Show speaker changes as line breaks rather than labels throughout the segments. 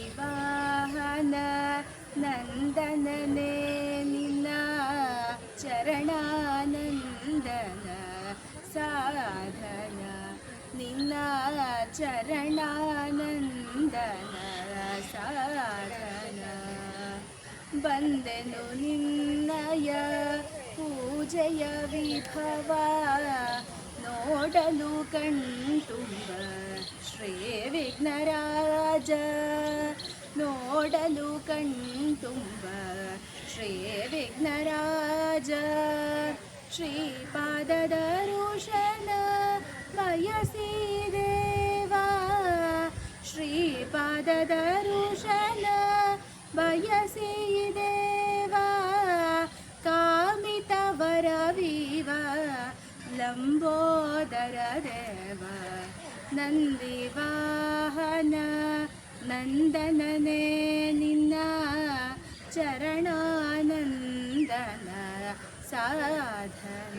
ನಂದಿವಾಹನ ನಂದನನೇ ನಿನ್ನ ಚರಣಾನಂದನ ಸಾಧನ ನಿನ್ನ ಚರಣಾನಂದನ ಸಾಧನ ಬಂದೆನು ನಿನ್ನಯ ಪೂಜೆಯ ವಿಭವ ನೋಡಲು ಕಣ್ತುಂಬ ಶ್ರೀ ವಿಘ್ನರಾಜ ನೋಡಲು ಕಣ್ತುಂಬ ಶ್ರೀ ವಿಘ್ನರಾಜ ಶ್ರೀಪಾದದ ಋಷನ ಬಯಸಿ ದೇವಾ ಶ್ರೀಪಾದದ ಋಷನ ಬಯಸಿ ದೇವಾ ಕಾಮಿತ ವರವಿವ ಲಂಬೋದರ ದೇವ ನಂದಿವಾಹನ ನಂದನನೇ ನಿನ್ನ ಚರಣಾನಂದನ ಸಾಧನ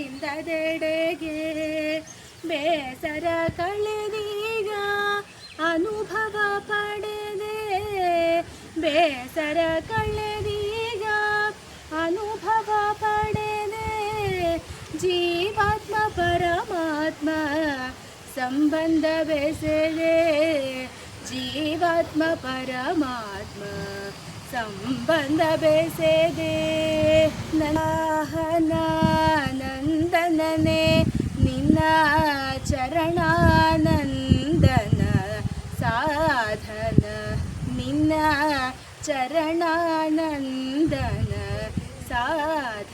ಅರವಿಂದದೆಡೆಗೆ ಬೇಸರ ಕಳೆದೀಗ ಅನುಭವ ಪಡೆದೆ ಬೇಸರ ಕಳೆದೀಗ ಅನುಭವ ಪಡೆದೆ ಜೀವಾತ್ಮ ಪರಮಾತ್ಮ ಸಂಬಂಧ ಬೆಸೆದೆ ಜೀವಾತ್ಮ ಪರಮಾತ್ಮ ಸಂಬಂಧ ಬೆಸೆದೆ ನಂದನನೇ ನಿನ್ನ ಚರಣಾನಂದನ ಸಾಧನ ನಿನ್ನ ಚರಣಾನಂದನ ಸಾಧನ